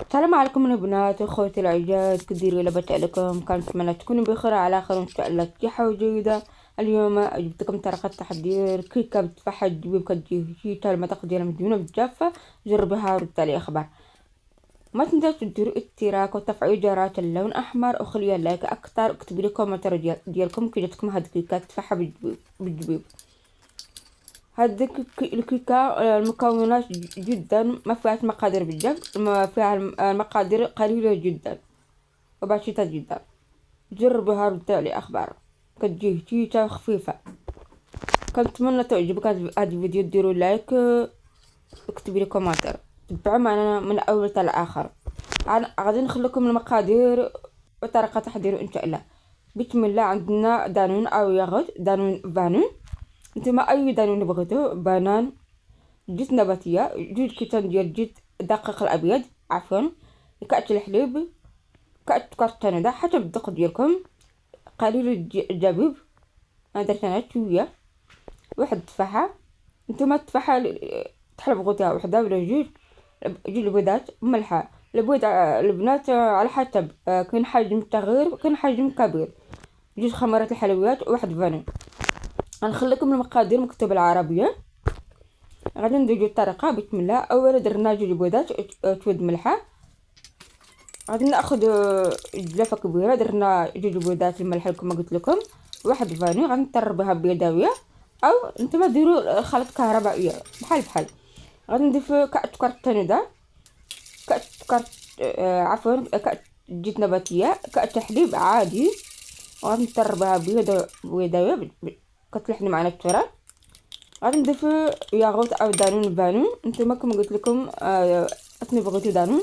السلام عليكم البنات اخوتي العزاز، كديروا لاباس عليكم؟ كنتمنى تكونوا بخير على خير ان شاء الله. صحه جيده. اليوم جبت لكم طريقه تحضير كيكه بالتفاحه الجويب، كتجي هشيشه. المذاق ديالها مزيونه بزاف، جربوها وردوا لي اخبار. ما تنساوش ديروا اشتراك وتفعيل جرس اللون الاحمر وخليها لايك اكثر، وكتبوا لي كومنتار ديالكم كي جاتكم هاد الكيكه التفاحه بالجويب. هاد الكيكة المكونات جدا ما فيهاش مقادير بزاف، ما فيها المقادير قليلة جدا وبسيطة جدا. جربوها ردوا لي اخبار. كتجي هشيشة وخفيفة. كنتمنى تعجبك هاد الفيديو، ديروا لايك واكتبوا لي كومنتار، تبعوا معنا من الاول حتى الاخر. غادي نخليكم المقادير وطريقة تحضيره ان شاء الله. بسم الله. عندنا دانون او ياغوت، دانون فانون. نتوما اي دانون بغيتو، بنان، جيت نباتية، جوج كيسان ديال جيت الدقيق الابيض، عفوا، كأس الحليب، كأس كرتونة حسب الذوق ديالكم، قليل الزبيب، انا درت انا شويه، واحد التفاحة. نتوما التفاحة تحل بغيتيها وحدة ولا جوج، جوج البيضات، ملحة. البيض البنات على حسب، كاين حجم صغير وكاين حجم كبير. جوج خمرات الحلويات وواحد فاني. غنخليكم المقادير مكتوبة بالعربية. غادي نديرو الطريقة. بسم الله. اولا درنا جوج بيضات تود ملحة. غادي ناخذ جلافه كبيره، درنا جوج بيضات الملح كما قلت لكم، واحد فاني. غادي نطربها بيداويه او نتوما ديروا خليط كهربائيه بحال بحال. غادي نضيف كأس كرتونة، كأس كرت عفوا كأس زيت نباتيه، كأس حليب عادي. وغادي نطربها بيداويه كتلحن معنا التراب. غادي نضيف ياغوت او دانون فانون. نتوما كما قلت لكم اثني بغيتو دانون،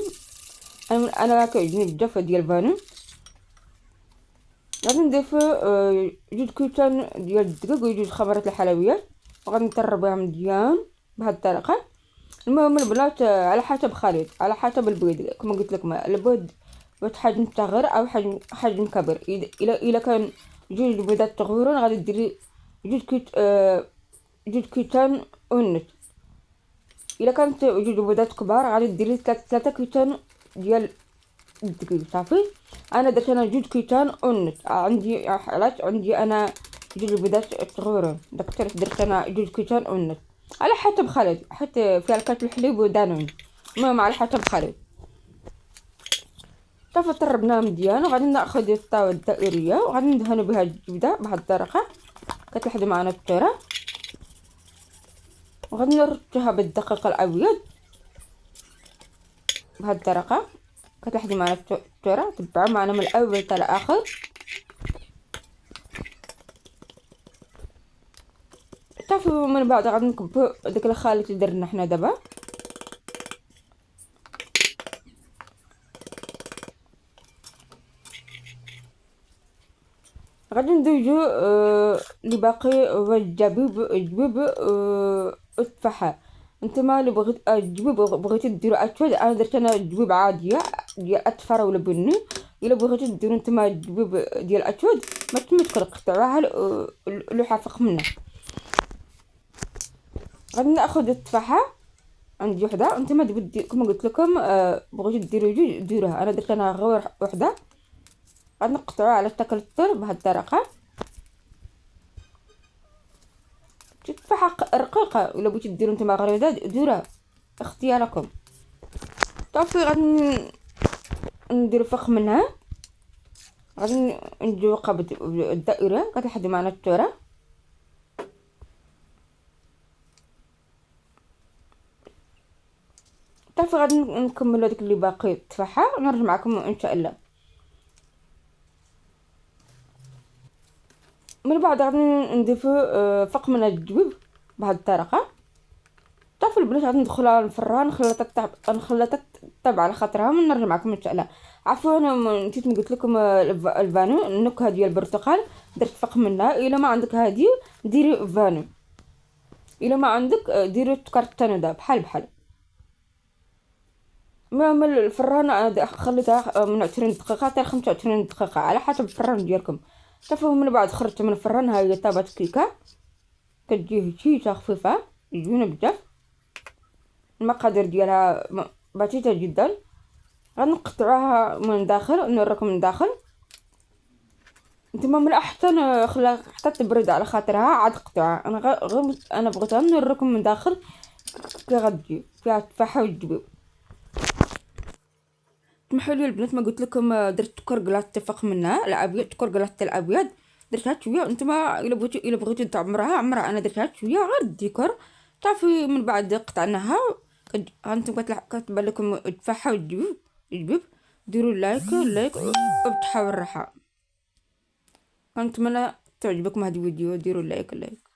انا كيعجبني بزاف ديال فانون. غادي نضيف جوج كيسان ديال الدقيق وجوج خمرات الحلويات، وغادي نطربها مزيان بهاد الطريقه. المهم البنات على حسب خليط، على حسب البيض كما قلت لكم. البيض واحد حجم صغير او حجم كبير. الا كان جوج بيضات صغيرين غادي ديري جوج كيس جوج كيسان ونص. الا كانت جوج بيضات كبار غادي ديري ثلاثة كيسان ديال الدقيق. صافي. انا درت انا جوج كيسان ونص. عندي علاش عندي انا جوج بيضات صغيرين، داك الشيء درت انا جوج كيسان ونص. على حسب خليط، حتى في كاس الحليب ودانون. المهم على حسب خليط. صافي طربناها مزيان. وغادي ناخذ الطاوه الدائريه وغادي ندهن بها الزبده بهاد الطريقه، كتلحد معنا التره. وغادي نرشها بالدقيق الابيض بهاد الطريقه، كتلحد معنا التره. تبعوا معنا من الاول حتى الاخر. صافي. من بعد غادي نكبو داك الخليط اللي درنا حنا دابا. غادي ندوزو اللي باقي هو الزبيب والتفاحة. نتوما اللي بغيت الزبيب بغيتي ديرو اسود، انا درت انا الزبيب عاديه ديال اصفر ولا بني. الا بغيتو ديرو نتوما الزبيب ديال اسود ما تمشكل، قطعوها لحافق منه. غادي ناخذ التفاحه، عندي وحده. نتوما كما قلت لكم بغيتو ديرو جوج ديروها، انا درت انا غير وحده. غادي نقطعوها على شكل الطير بهاد الطريقه. تفاحة رقيقة، ولا بغيتو ديرو نتوما غريضة ديروها، اختياركم. صافي. غادي نديرو فخ منها. غادي نديرو قبض الدائرة كتلحد معنا التورة. صافي. غادي نكملو داك اللي باقي التفاحة ونرجع معكم ان شاء الله. من بعد غادي نضيفو فوق من الزبيب بهاد الطريقة. صافي البنات. غادي ندخلها الفران نخلطها طبعا على خاطرها ونرجع معكم ان شاء الله. عفوا انا نسيت قلت لكم الفانو، النكهه ديال البرتقال درت فوق منها. الا ما عندك هادي ديري فانو، الا ما عندك ديري كرتونه بحال بحال. المهم الفران خليتها من 20 دقيقه حتى 25 دقيقه على حسب الفران ديالكم. صافي. من بعد خرجت من الفران. ها هي طابت كيكه، كتجي هشيشه خفيفه زوينه بزاف. المقادير ديالها بسيطه جدا. غنقطعوها من الداخل نوريكم من الداخل. نتوما من الاحسن خلا حتى تبرد على خاطرها عاد قطعوها. انا انا بغيتها نوريكم من الداخل كي غتجي فيها تفاحة والجبيب. اسمحوا لي البنات، ما قلت لكم درت كرقلات تفق منها الابيض، كرقلات الابيض درتها شويه. نتوما الا بغيتو تعمرها عمرها، انا درتها شويه غير الديكور صافي. من بعد قطعناها. هانتوما كتبان لكم التفاحه والجبيب. ديروا لايك وبتحاول الراحه. كنتمنى تعجبكم هذا الفيديو، ديروا لايك.